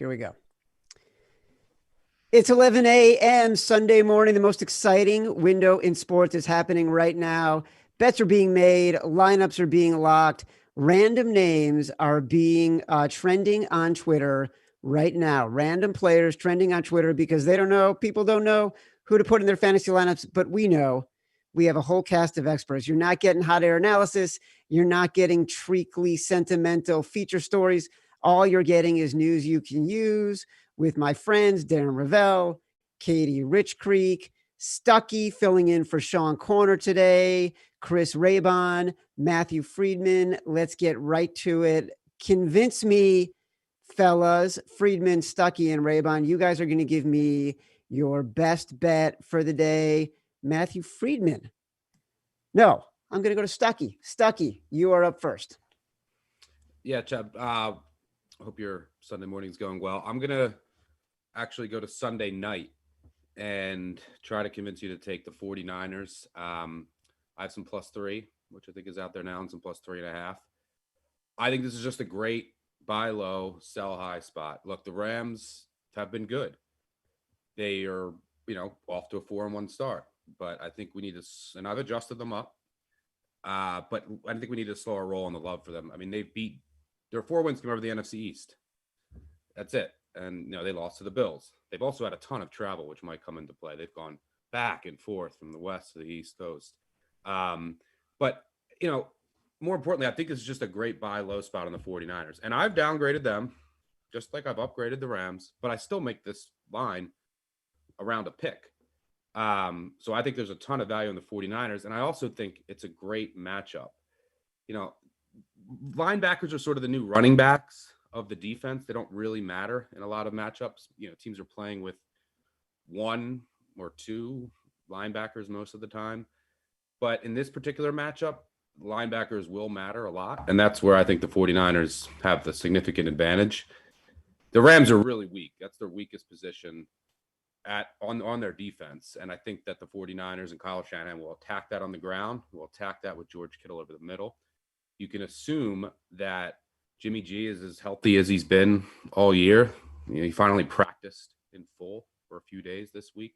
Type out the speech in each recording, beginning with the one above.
Here we go. It's 11 a.m. Sunday morning. The most exciting window in sports is happening right now. Bets are being made. Lineups are being locked. Random names are being trending on Twitter right now. Random players trending on Twitter because they don't know. People don't know who to put in their fantasy lineups, but we know. We have a whole cast of experts. You're not getting hot air analysis. You're not getting treacly, sentimental feature stories. All you're getting is news you can use with my friends, Darren Ravel, Katie Rich Creek, Stucky filling in for Sean Corner today, Chris Raybon, Matthew Friedman. Let's get right to it. Convince me, fellas, Friedman, Stucky, and Raybon. You guys are going to give me your best bet for the day. Matthew Friedman. No, I'm going to go to Stucky. Stucky, you are up first. Yeah, Chad. Hope your Sunday morning's going well. I'm going to actually go to Sunday night and try to convince you to take the 49ers. I have some +3, which I think is out there now, and some +3.5. I think this is just a great buy low, sell high spot. Look, the Rams have been good. They are, off to a 4-1 start. But I think we need to, and I've adjusted them up. But I think we need to slow our roll on the love for them. I mean, their 4 wins come over the NFC East. That's it. And, they lost to the Bills. They've also had a ton of travel, which might come into play. They've gone back and forth from the West to the East Coast. But, more importantly, I think this is just a great buy low spot on the 49ers. And I've downgraded them just like I've upgraded the Rams, but I still make this line around a pick. So I think there's a ton of value in the 49ers. And I also think it's a great matchup. Linebackers are sort of the new running backs of the defense. They don't really matter in a lot of matchups. Teams are playing with 1 or 2 linebackers most of the time. But in this particular matchup, linebackers will matter a lot. And that's where I think the 49ers have the significant advantage. The Rams are really weak. That's their weakest position on their defense. And I think that the 49ers and Kyle Shanahan will attack that on the ground. Will attack that with George Kittle over the middle. You can assume that Jimmy G is as healthy as he's been all year. He finally practiced in full for a few days this week.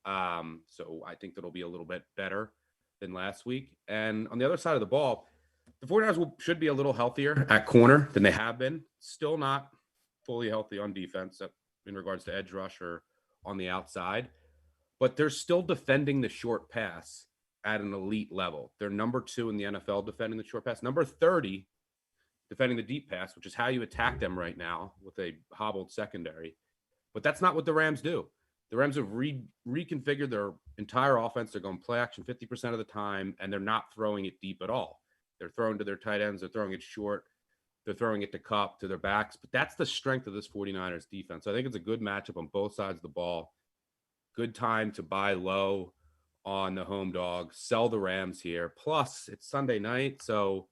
So I think that'll be a little bit better than last week. And on the other side of the ball, the 49ers should be a little healthier at corner than they have been. Still not fully healthy on defense in regards to edge rush or on the outside, but they're still defending the short pass at an elite level. They're number 2 in the NFL defending the short pass, number 30 defending the deep pass, which is how you attack them right now with a hobbled secondary. But that's not what the Rams do. The Rams have reconfigured their entire offense. They're going play action 50% of the time, and they're not throwing it deep at all. They're throwing to their tight ends. They're throwing it short. They're throwing it to Kupp, to their backs. But that's the strength of this 49ers defense. So I think it's a good matchup on both sides of the ball. Good time to buy low on the home dog. Sell the Rams here. Plus, it's Sunday night. So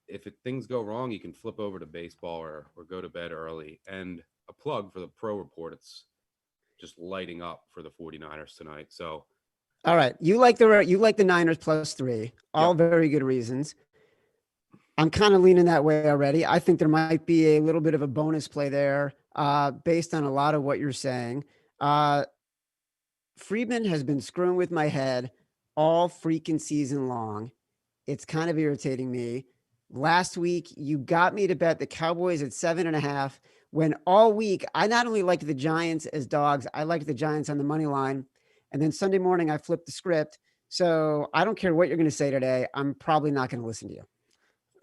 if things go wrong, you can flip over to baseball or go to bed early. And a plug for the Pro Report. It's just lighting up for the 49ers tonight. So, all right. You like the Niners +3. All very good reasons. I'm kind of leaning that way already. I think there might be a little bit of a bonus play there based on a lot of what you're saying. Friedman has been screwing with my head all freaking season long. It's kind of irritating me. Last week, you got me to bet the Cowboys at 7.5 when all week I not only liked the Giants as dogs, I liked the Giants on the money line. And then Sunday morning, I flipped the script. So I don't care what you're going to say today. I'm probably not going to listen to you.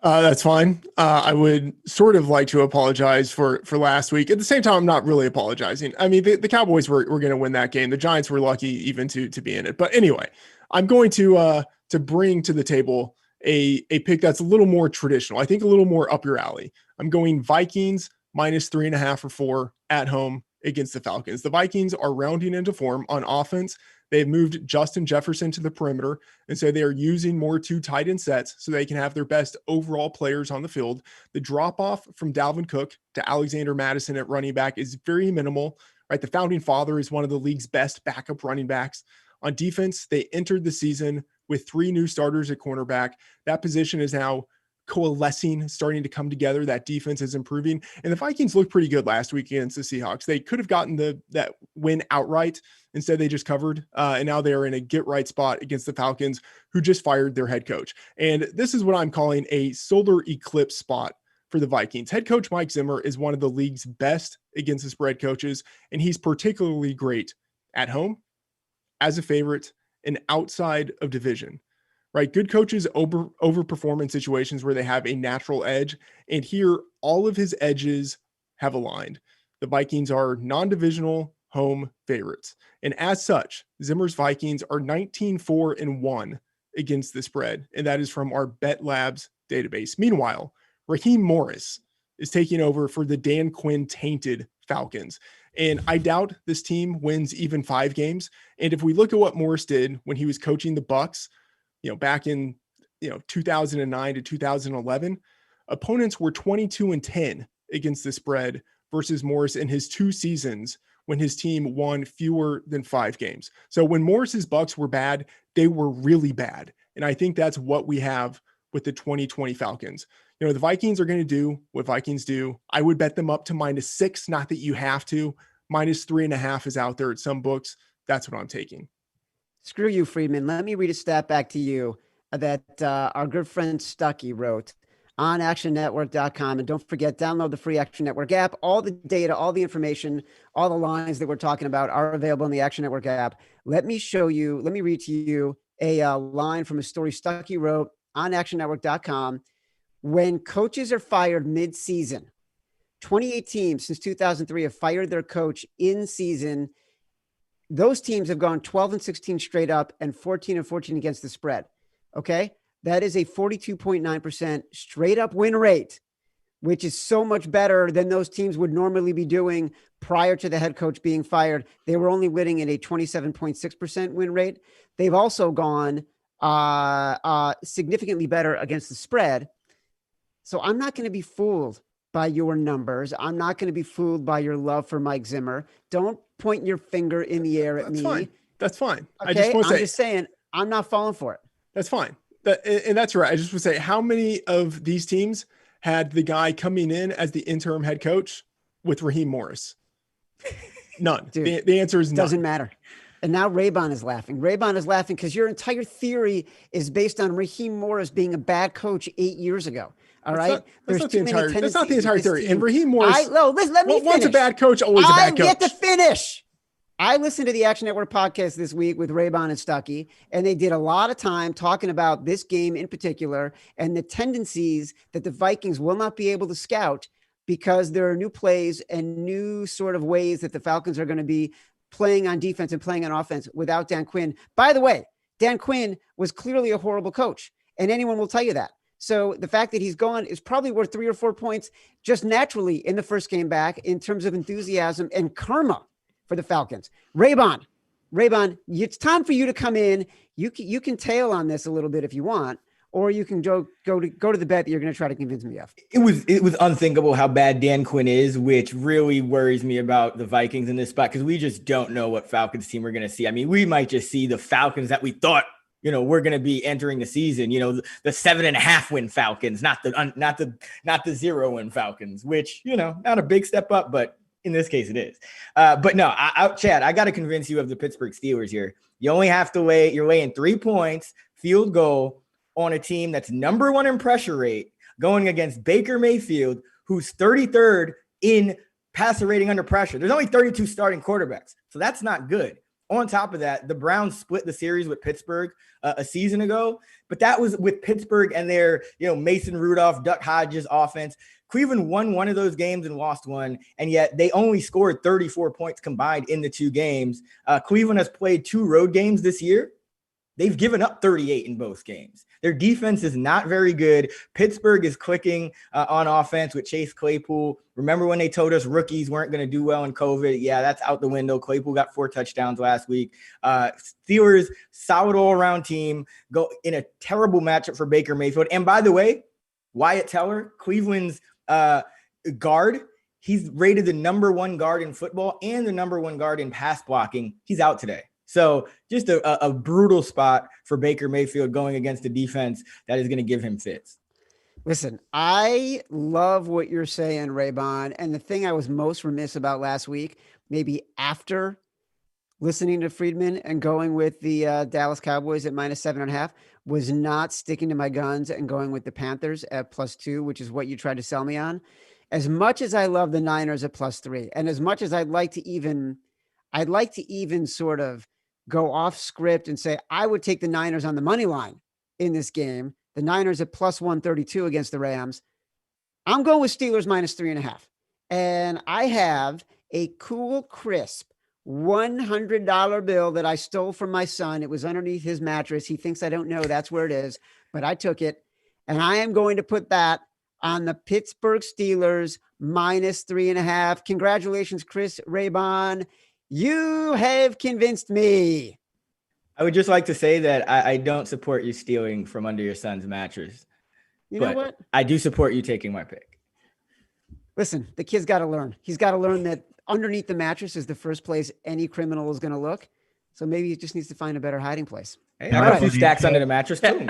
That's fine. I would sort of like to apologize for last week. At the same time, I'm not really apologizing. I mean, the Cowboys were going to win that game. The Giants were lucky even to be in it. But anyway, I'm going to bring to the table a pick that's a little more traditional. I think a little more up your alley. I'm going Vikings -3.5 or 4 at home against the Falcons. The Vikings are rounding into form on offense. They've moved Justin Jefferson to the perimeter, and so they are using more 2 tight end sets so they can have their best overall players on the field. The drop-off from Dalvin Cook to Alexander Mattison at running back is very minimal, right? The founding father is one of the league's best backup running backs. On defense, they entered the season with 3 new starters at cornerback. That position is now coalescing, starting to come together. That defense is improving. And the Vikings looked pretty good last week against the Seahawks. They could have gotten that win outright. Instead, they just covered. And now they are in a get right spot against the Falcons, who just fired their head coach. And this is what I'm calling a solar eclipse spot for the Vikings. Head coach Mike Zimmer is one of the league's best against the spread coaches, and he's particularly great at home, as a favorite, and outside of division. Right? Good coaches overperform in situations where they have a natural edge, and here all of his edges have aligned. The Vikings are non-divisional home favorites, and as such, Zimmer's Vikings are 19-4-1 against the spread, and that is from our Bet Labs database. Meanwhile, Raheem Morris is taking over for the Dan Quinn tainted Falcons. And I doubt this team wins even 5 games. And if we look at what Morris did when he was coaching the Bucs, back in 2009 to 2011, opponents were 22-10 against the spread versus Morris in his 2 seasons when his team won fewer than 5 games. So when Morris's Bucs were bad, they were really bad. And I think that's what we have with the 2020 Falcons. The Vikings are going to do what Vikings do. I would bet them up to -6, not that you have to. -3.5 is out there at some books. That's what I'm taking. Screw you, Friedman. Let me read a stat back to you that our good friend Stuckey wrote on actionnetwork.com. And don't forget, download the free Action Network app. All the data, all the information, all the lines that we're talking about are available in the Action Network app. Let me read to you a line from a story Stuckey wrote on actionnetwork.com. When coaches are fired mid-season, 28 teams since 2003 have fired their coach in season. Those teams have gone 12-16 straight up and 14-14 against the spread. Okay. That is a 42.9% straight up win rate, which is so much better than those teams would normally be doing prior to the head coach being fired. They were only winning at a 27.6% win rate. They've also gone significantly better against the spread. So I'm not going to be fooled by your numbers. I'm not going to be fooled by your love for Mike Zimmer. Don't point your finger in the air at me. Fine. That's fine. Okay? I'm just saying, I'm not falling for it. That's fine. And that's right. I just would say, how many of these teams had the guy coming in as the interim head coach with Raheem Morris? None. Dude, the answer is none. Doesn't matter. And now Raybon is laughing. Raybon is laughing because your entire theory is based on Raheem Morris being a bad coach 8 years ago. All right. That's not the entire theory. And Raheem Morris, listen, let me finish. Once a bad coach, always a bad coach. I get to finish. I listened to the Action Network podcast this week with Raybon and Stuckey, and they did a lot of time talking about this game in particular and the tendencies that the Vikings will not be able to scout because there are new plays and new sort of ways that the Falcons are going to be playing on defense and playing on offense without Dan Quinn. By the way, Dan Quinn was clearly a horrible coach, and anyone will tell you that. So the fact that he's gone is probably worth 3 or 4 points just naturally in the first game back in terms of enthusiasm and karma for the Falcons. Raybon, it's time for you to come in. You can tail on this a little bit if you want, or you can go to the bet that you're going to try to convince me of. It was unthinkable how bad Dan Quinn is, which really worries me about the Vikings in this spot because we just don't know what Falcons team we're going to see. I mean, we might just see the Falcons that we thought we're going to be entering the season. The 7.5 win Falcons, not the 0 win Falcons, which not a big step up, but in this case it is. But no, Chad, I got to convince you of the Pittsburgh Steelers here. You only have to you're laying 3 points, field goal on a team that's number 1 in pressure rate going against Baker Mayfield, who's 33rd in passer rating under pressure. There's only 32 starting quarterbacks, so that's not good. On top of that, the Browns split the series with Pittsburgh a season ago, but that was with Pittsburgh and their, Mason Rudolph, Duck Hodges offense. Cleveland won one of those games and lost one, and yet they only scored 34 points combined in the 2 games. Cleveland has played 2 road games this year. They've given up 38 in both games. Their defense is not very good. Pittsburgh is clicking on offense with Chase Claypool. Remember when they told us rookies weren't going to do well in COVID? Yeah, that's out the window. Claypool got 4 touchdowns last week. Steelers, solid all-around team, go in a terrible matchup for Baker Mayfield. And by the way, Wyatt Teller, Cleveland's guard, he's rated the number 1 guard in football and the number 1 guard in pass blocking. He's out today. So just a brutal spot for Baker Mayfield going against a defense that is going to give him fits. Listen, I love what you're saying, Raybon. And the thing I was most remiss about last week, maybe after listening to Friedman and going with the Dallas Cowboys at -7.5, was not sticking to my guns and going with the Panthers at +2, which is what you tried to sell me on. As much as I love the Niners at +3, and as much as I'd like to even sort of go off script and say I would take the Niners on the money line in this game. The Niners at +132 against the Rams. I'm going with Steelers -3.5. And I have a cool, crisp $100 bill that I stole from my son. It was underneath his mattress. He thinks I don't know that's where it is, but I took it. And I am going to put that on the Pittsburgh Steelers -3.5. Congratulations, Chris Raybon. You have convinced me. I would just like to say that I don't support you stealing from under your son's mattress. You know what? I do support you taking my pick. Listen, the kid's got to learn. He's got to learn that underneath the mattress is the first place any criminal is going to look. So maybe he just needs to find a better hiding place. Hey, I got a few stacks under the mattress too.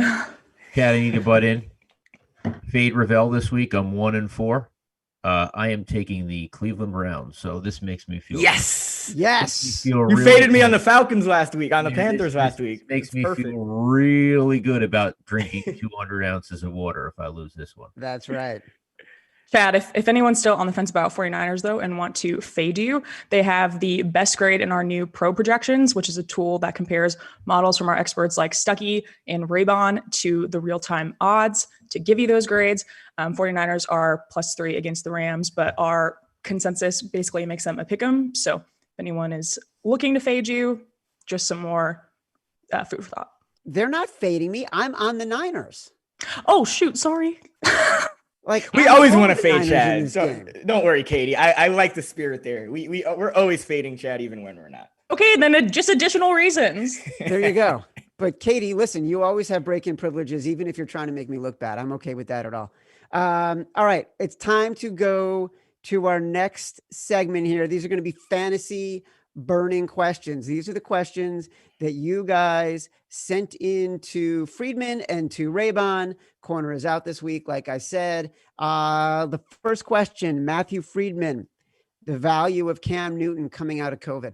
Cat, I need to butt in. Fade Ravel this week. I'm 1-4. I am taking the Cleveland Browns, so this makes me feel yes. You really faded me on the Falcons last week, on the Panthers last week. Makes me feel really good about drinking 200 ounces of water if I lose this one. That's right. Chad, if anyone's still on the fence about 49ers, though, and want to fade you, they have the best grade in our new Pro Projections, which is a tool that compares models from our experts like Stuckey and Raybon to the real-time odds to give you those grades. 49ers are +3 against the Rams, but our consensus basically makes them a pick 'em. So if anyone is looking to fade you, just some more food for thought. They're not fading me. I'm on the Niners. Oh, shoot. Sorry. Like we always want to fade Chad. So don't worry, Katie. I like the spirit there. We're always fading Chad even when we're not. Okay, then just additional reasons. There you go. But Katie, listen, you always have break-in privileges, even if you're trying to make me look bad. I'm okay with that at all. All right, it's time to go to our next segment here. These are going to be fantasy burning questions. These are the questions that you guys sent in to Friedman and to Raybon. Corner is out this week, like I said. The first question, Matthew Friedman, the value of Cam Newton coming out of COVID.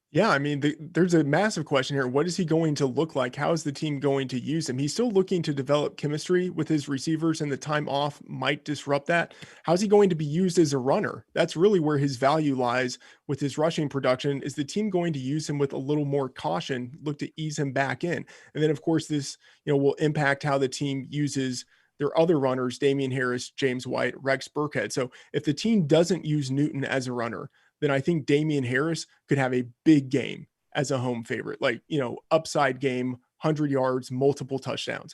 Yeah, I mean, there's a massive question here. What is he going to look like? How is the team going to use him? He's still looking to develop chemistry with his receivers, and the time off might disrupt that. How's he going to be used as a runner? That's really where his value lies with his rushing production. Is the team going to use him with a little more caution, look to ease him back in? And then, of course, this will impact how the team uses their other runners, Damian Harris, James White, Rex Burkhead. So if the team doesn't use Newton as a runner, then I think Damian Harris could have a big game as a home favorite, like, upside game, 100 yards, multiple touchdowns.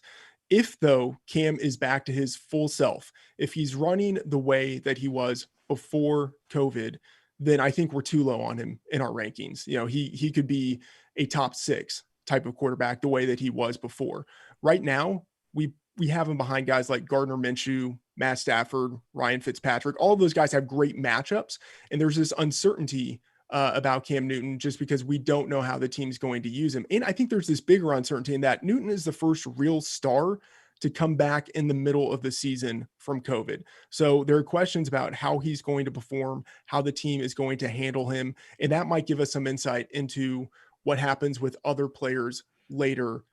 If, though, Cam is back to his full self, if he's running the way that he was before COVID, then I think we're too low on him in our rankings. He could be a top 6 type of quarterback the way that he was before. Right now, we have him behind guys like Gardner Minshew, Matt Stafford, Ryan Fitzpatrick. All of those guys have great matchups, and there's this uncertainty about Cam Newton just because we don't know how the team's going to use him. And I think there's this bigger uncertainty in that Newton is the first real star to come back in the middle of the season from COVID. So there are questions about how he's going to perform, how the team is going to handle him, and that might give us some insight into what happens with other players later,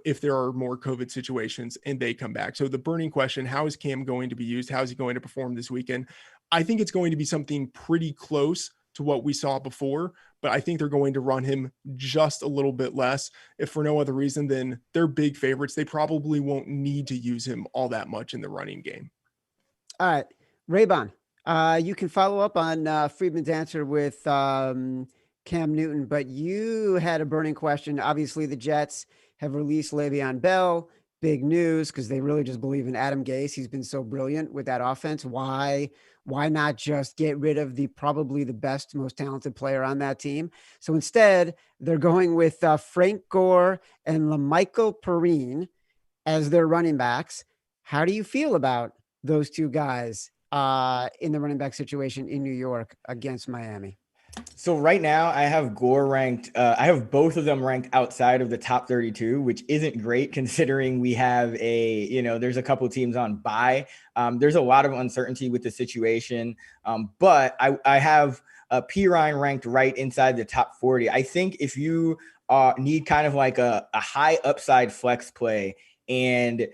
if there are more COVID situations and they come back. So the burning question, how is Cam going to be used? How is he going to perform this weekend? I think it's going to be something pretty close to what we saw before, but I think they're going to run him just a little bit less. If for no other reason than they're big favorites, they probably won't need to use him all that much in the running game. All right, Raybon, you can follow up on Friedman's answer with Cam Newton, but you had a burning question. Obviously, the Jets have released Le'Veon Bell. Big news because they really just believe in Adam Gase. He's been so brilliant with that offense. Why not just get rid of probably the best, most talented player on that team? So instead, they're going with Frank Gore and LaMichael Perrine as their running backs. How do you feel about those two guys in the running back situation in New York against Miami? So right now I have Gore ranked. I have both of them ranked outside of the top 32, which isn't great considering we have there's a couple of teams on bye. There's a lot of uncertainty with the situation. But I have P Ryan ranked right inside the top 40. I think if you need kind of like a high upside flex play and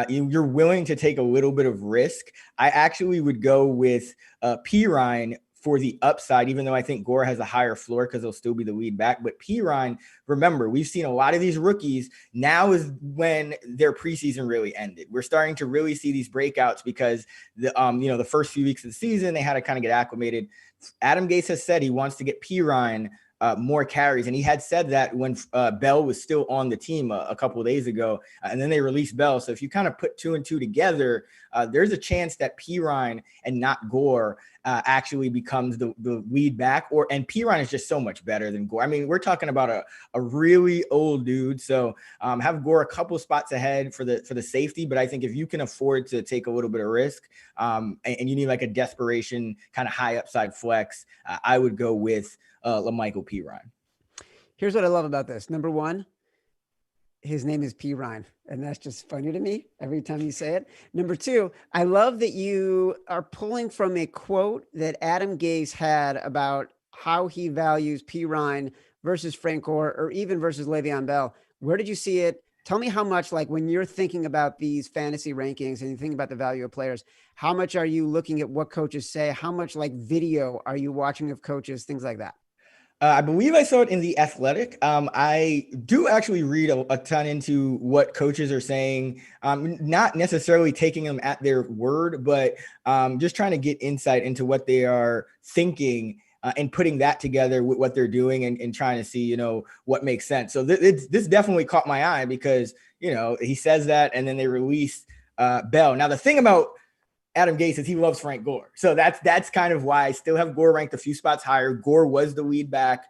you're willing to take a little bit of risk, I actually would go with P Ryan for the upside, even though I think Gore has a higher floor because he'll still be the lead back. But P Ryan, remember, we've seen a lot of these rookies. Now is when their preseason really ended. We're starting to really see these breakouts because the first few weeks of the season, they had to kind of get acclimated. Adam Gase has said he wants to get P Ryan more carries. And he had said that when Bell was still on the team a couple of days ago, and then they released Bell. So if you kind of put 2 and 2 together, there's a chance that P Ryan and not Gore actually becomes the lead back, and P Ryan is just so much better than Gore. I mean, we're talking about a really old dude. So have Gore a couple spots ahead for the safety, but I think if you can afford to take a little bit of risk and you need like a desperation kind of high upside flex, I would go with LaMichael P Ryan. Here's what I love about this. Number one, his name is P Ryan, and that's just funny to me every time you say it. Number two, I love that you are pulling from a quote that Adam Gase had about how he values P Ryan versus Frank Gore or even versus Le'Veon Bell. Where did you see it? Tell me how much, like when you're thinking about these fantasy rankings and you think about the value of players, how much are you looking at what coaches say? How much like video are you watching of coaches, things like that? I believe I saw it in The Athletic. I do actually read a ton into what coaches are saying, not necessarily taking them at their word, but just trying to get insight into what they are thinking and putting that together with what they're doing and trying to see, what makes sense. So this definitely caught my eye because, he says that and then they release Bell. Now, the thing about Adam Gase says he loves Frank Gore. So that's kind of why I still have Gore ranked a few spots higher. Gore was the lead back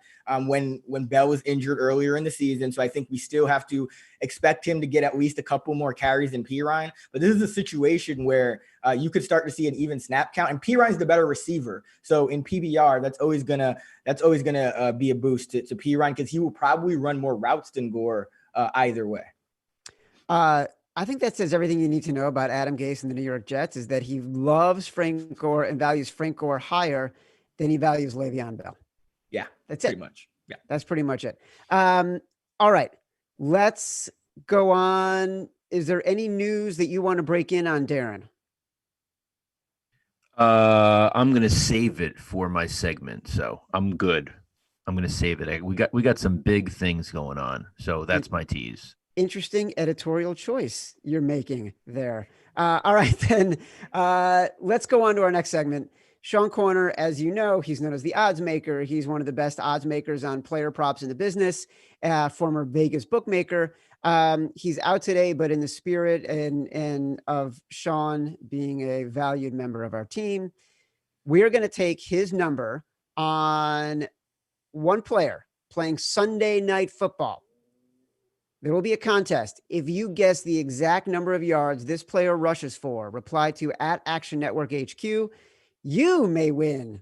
when Bell was injured earlier in the season. So I think we still have to expect him to get at least a couple more carries than P Ryan. But this is a situation where you could start to see an even snap count, and P Ryan's the better receiver. So in PBR, that's always gonna be a boost to P Ryan because he will probably run more routes than Gore either way. I think that says everything you need to know about Adam Gase and the New York Jets is that he loves Frank Gore and values Frank Gore higher than he values Le'Veon Bell. Yeah, that's pretty it. Much. Yeah, that's pretty much it. All right, let's go on. Is there any news that you want to break in on, Darren? I'm gonna save it for my segment, so I'm good. I'm gonna save it. We got some big things going on, so that's my tease. Interesting editorial choice you're making there. All right, then let's go on to our next segment. Sean Corner, as you know, he's known as the odds maker. He's one of the best odds makers on player props in the business, former Vegas bookmaker. He's out today, but in the spirit and of Sean being a valued member of our team, we're going to take his number on one player playing Sunday Night Football. There will be a contest. If you guess the exact number of yards this player rushes for, reply to @Action Network HQ. You may win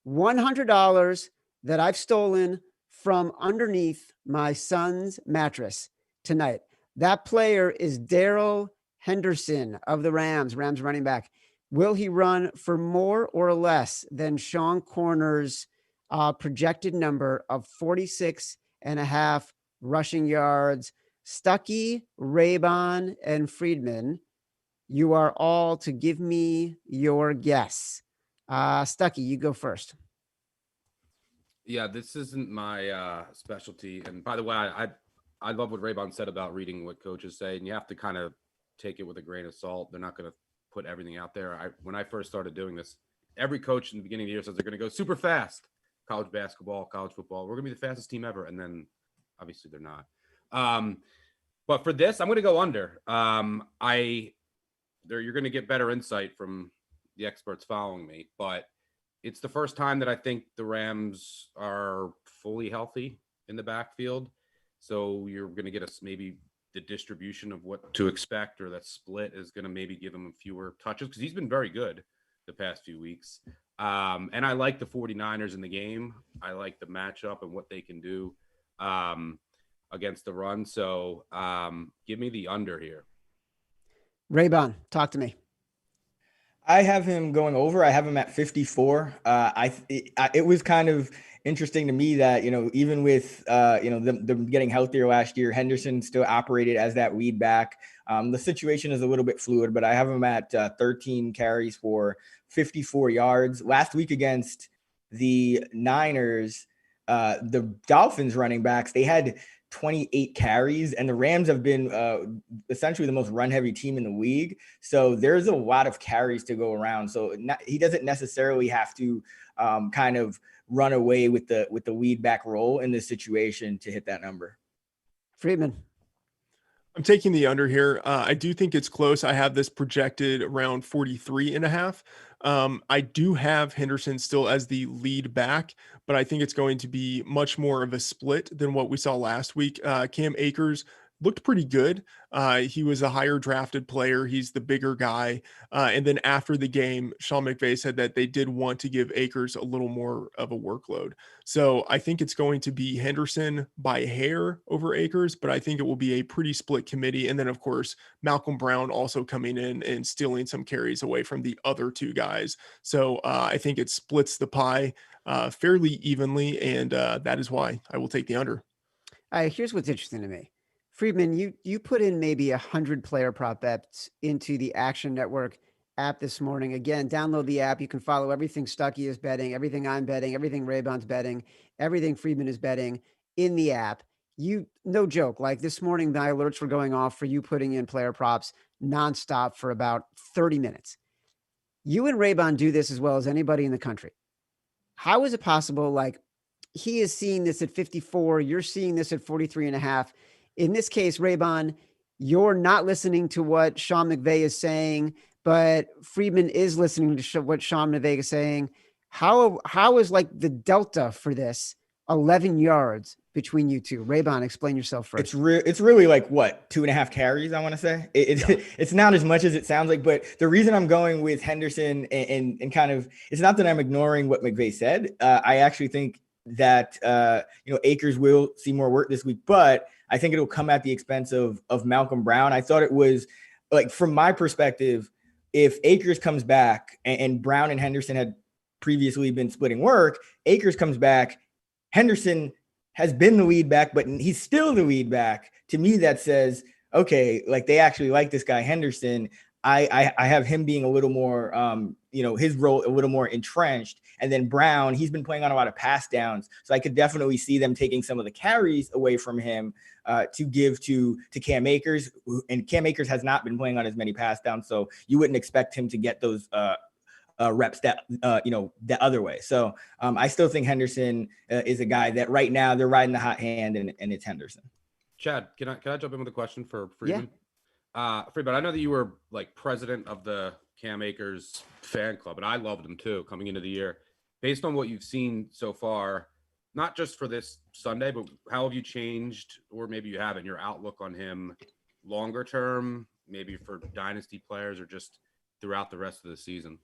$100 that I've stolen from underneath my son's mattress tonight. That player is Darrell Henderson of the Rams running back. Will he run for more or less than Sean Corner's projected number of 46.5 rushing yards? Stuckey, Raybon, and Friedman, you are all to give me your guess. Stuckey, you go first. Yeah, this isn't my specialty. And by the way, I love what Raybon said about reading what coaches say, and you have to kind of take it with a grain of salt. They're not going to put everything out there. When I first started doing this, every coach in the beginning of the year says they're going to go super fast. College basketball, college football, we're going to be the fastest team ever, and then obviously they're not. But for this, I'm going to go under. You're going to get better insight from the experts following me, but it's the first time that I think the Rams are fully healthy in the backfield. So you're going to get maybe the distribution of what to expect, or that split is going to maybe give him fewer touches because he's been very good. the past few weeks. And I like the 49ers in the game. I like the matchup and what they can do against the run. So give me the under here. Raybon, talk to me. I have him going over. I have him at 54. It was kind of interesting to me that, even with, them getting healthier last year, Henderson still operated as that lead back. The situation is a little bit fluid, but I have him at 13 carries for 54 yards. Last week against the Niners, the Dolphins running backs, they had 28 carries, and the Rams have been essentially the most run-heavy team in the league. So there's a lot of carries to go around. So he doesn't necessarily have to kind of run away with the lead back role in this situation to hit that number. Friedman. I'm taking the under here. I do think it's close. I have this projected around 43.5. I do have Henderson still as the lead back, but I think it's going to be much more of a split than what we saw last week. Cam Akers looked pretty good. He was a higher drafted player. He's the bigger guy. And then after the game, Sean McVay said that they did want to give Akers a little more of a workload. So I think it's going to be Henderson by hair over Akers, but I think it will be a pretty split committee. And then, of course, Malcolm Brown also coming in and stealing some carries away from the other two guys. So I think it splits the pie fairly evenly. And that is why I will take the under. Here's what's interesting to me. Friedman, you put in maybe 100 player prop bets into the Action Network app this morning. Again, download the app. You can follow everything Stuckey is betting, everything I'm betting, everything Raybon's betting, everything Friedman is betting in the app. No joke, like this morning, my alerts were going off for you putting in player props nonstop for about 30 minutes. You and Raybon do this as well as anybody in the country. How is it possible? Like, he is seeing this at 54. You're seeing this at 43.5. In this case, Raybon, you're not listening to what Sean McVay is saying, but Friedman is listening to what Sean McVay is saying. How is like the delta for this 11 yards between you two? Raybon, explain yourself first. It's really like what, 2.5 carries, I want to say. It's not as much as it sounds like, but the reason I'm going with Henderson and kind of, it's not that I'm ignoring what McVay said. I actually think that Akers will see more work this week, but I think it'll come at the expense of Malcolm Brown. I thought it was like, from my perspective, if Akers comes back and Brown and Henderson had previously been splitting work, Akers comes back, Henderson has been the lead back, but he's still the lead back. To me, that says, okay, like they actually like this guy Henderson. I have him being a little more, his role a little more entrenched. And then Brown, he's been playing on a lot of pass downs. So I could definitely see them taking some of the carries away from him to give to Cam Akers. And Cam Akers has not been playing on as many pass downs. So you wouldn't expect him to get those reps that other way. So I still think Henderson is a guy that right now they're riding the hot hand, and it's Henderson. Chad, can I jump in with a question for Friedman? Yeah. Friedman, I know that you were like president of the Cam Akers fan club, and I loved him too coming into the year. Based on what you've seen so far, not just for this Sunday, but how have you changed, or maybe you haven't, your outlook on him longer term, maybe for dynasty players or just throughout the rest of the season?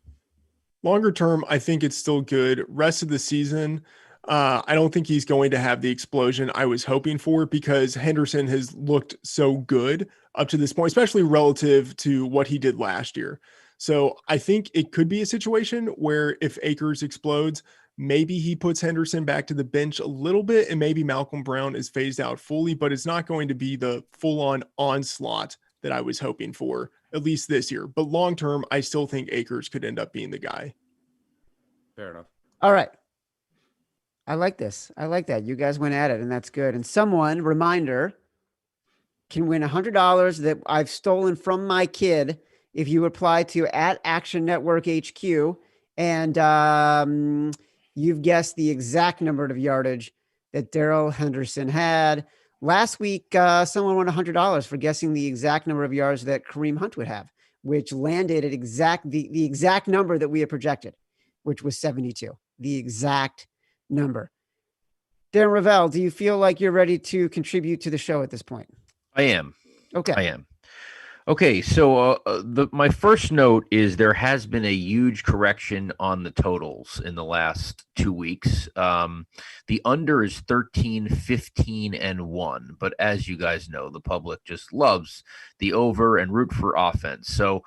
Longer term, I think it's still good. Rest of the season, I don't think he's going to have the explosion I was hoping for, because Henderson has looked so good up to this point, especially relative to what he did last year. So I think it could be a situation where if Akers explodes, maybe he puts Henderson back to the bench a little bit, and maybe Malcolm Brown is phased out fully, but it's not going to be the full-on onslaught that I was hoping for, at least this year. But long-term, I still think Akers could end up being the guy. Fair enough. All right. I like this. I like that. You guys went at it, and that's good. And someone, reminder, can win $100 that I've stolen from my kid if you apply to @Action Network HQ, and you've guessed the exact number of yardage that Darrell Henderson had. Last week, someone won $100 for guessing the exact number of yards that Kareem Hunt would have, which landed at the exact number that we had projected, which was 72, the exact number. Darren Ravel, do you feel like you're ready to contribute to the show at this point? I am. Okay. I am. Okay, so my first note is there has been a huge correction on the totals in the last 2 weeks. The under is 13, 15, and 1. But as you guys know, the public just loves the over and root for offense. So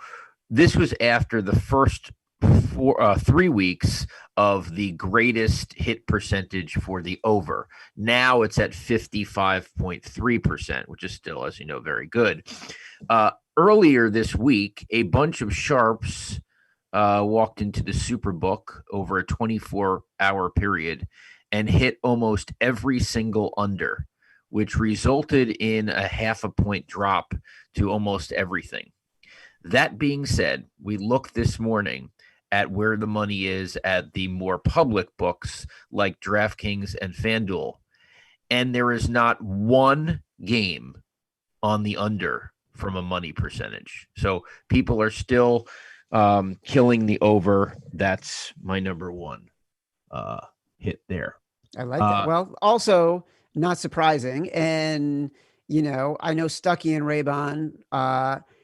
this was after the first 3 weeks of the greatest hit percentage for the over. Now it's at 55.3%, which is still, as you know, very good. Earlier this week, a bunch of sharps walked into the Superbook over a 24-hour period and hit almost every single under, which resulted in a half a point drop to almost everything. That being said, we looked this morning at where the money is at the more public books like DraftKings and FanDuel, and there is not one game on the under from a money percentage. So people are still killing the over. That's my number one hit there. I like that. Well, also not surprising. And, I know Stuckey and Raybon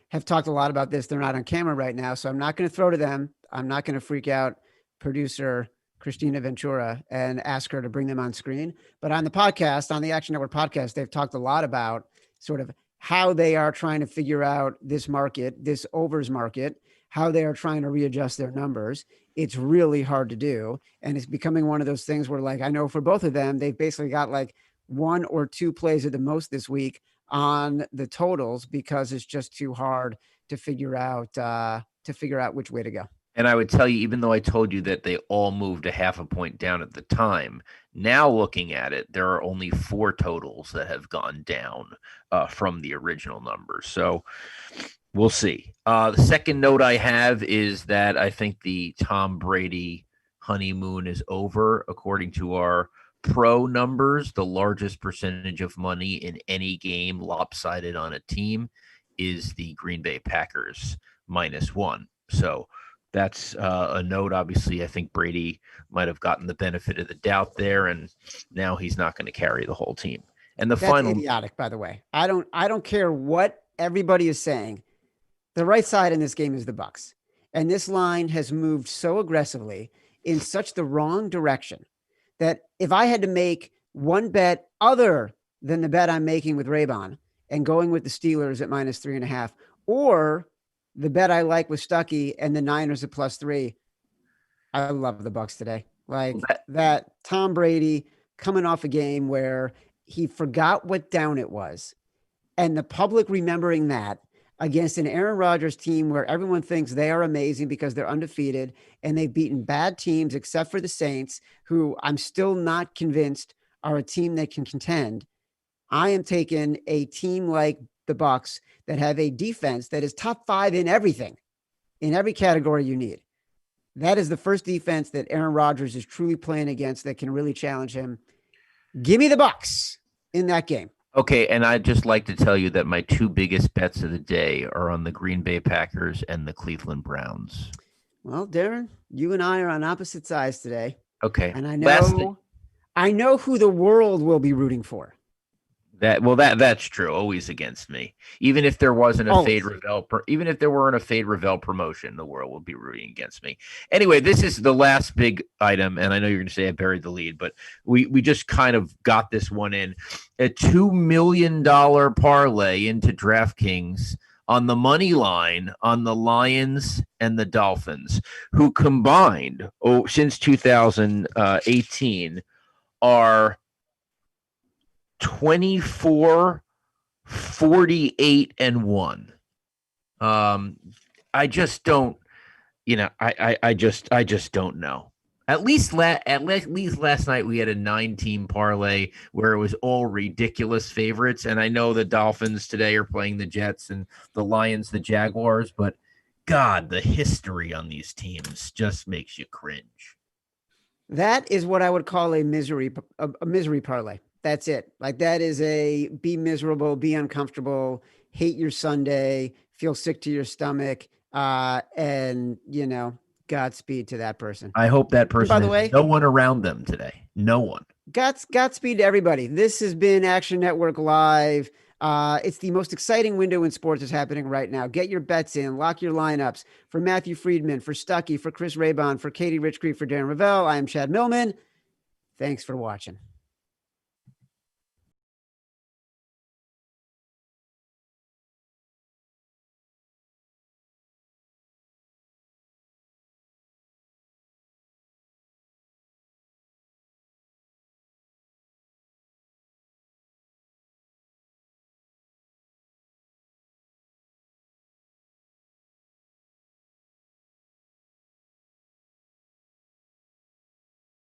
have talked a lot about this. They're not on camera right now, so I'm not going to throw to them. I'm not going to freak out producer Christina Ventura and ask her to bring them on screen. But on the podcast, on the Action Network podcast, they've talked a lot about sort of how they are trying to figure out this market, this overs market, how they are trying to readjust their numbers. It's really hard to do. And it's becoming one of those things where, like, I know for both of them, they've basically got like 1 or 2 plays at the most this week on the totals because it's just too hard to figure out which way to go. And I would tell you, even though I told you that they all moved a half a point down at the time, now looking at it, there are only 4 totals that have gone down from the original numbers. So we'll see. The second note I have is that I think the Tom Brady honeymoon is over. According to our pro numbers, the largest percentage of money in any game lopsided on a team is the Green Bay Packers -1. So that's a note. Obviously, I think Brady might have gotten the benefit of the doubt there, and now he's not going to carry the whole team. And That's idiotic, by the way. I don't care what everybody is saying. The right side in this game is the Bucs, and this line has moved so aggressively in such the wrong direction that if I had to make one bet other than the bet I'm making with Raybon and going with the Steelers at -3.5, or the bet I like with Stuckey and the Niners at +3, I love the Bucs today. Like that Tom Brady coming off a game where he forgot what down it was, and the public remembering that against an Aaron Rodgers team where everyone thinks they are amazing because they're undefeated and they've beaten bad teams except for the Saints, who I'm still not convinced are a team that can contend. I am taking a team like the Bucs that have a defense that is top 5 in everything, in every category you need. That is the first defense that Aaron Rodgers is truly playing against that can really challenge him. Give me the Bucs in that game. Okay, and I'd just like to tell you that my 2 biggest bets of the day are on the Green Bay Packers and the Cleveland Browns. Well, Darren, you and I are on opposite sides today. Okay. And I know who the world will be rooting for. That's true. Always against me. Even if there wasn't a Fade Ravel, even if there weren't a Fade Ravel promotion, the world would be rooting against me. Anyway, this is the last big item, and I know you're going to say I buried the lead, but we just kind of got this one in. A $2 million parlay into DraftKings on the money line on the Lions and the Dolphins, who combined since 2018 are 24, 48, and 1. I just don't, I just don't know. At least last night we had a 9-team parlay where it was all ridiculous favorites, and I know the Dolphins today are playing the Jets and the Lions, the Jaguars, but God, the history on these teams just makes you cringe. That is what I would call a misery parlay. That's it. Like that is a be miserable, be uncomfortable, hate your Sunday, feel sick to your stomach, and Godspeed to that person. I hope that person, by the way, no one around them today. No one. Godspeed to everybody. This has been Action Network Live. It's the most exciting window in sports is happening right now. Get your bets in, lock your lineups. For Matthew Friedman, for Stuckey, for Chris Raybon, for Katie Richcreek, for Darren Ravel, I am Chad Millman. Thanks for watching.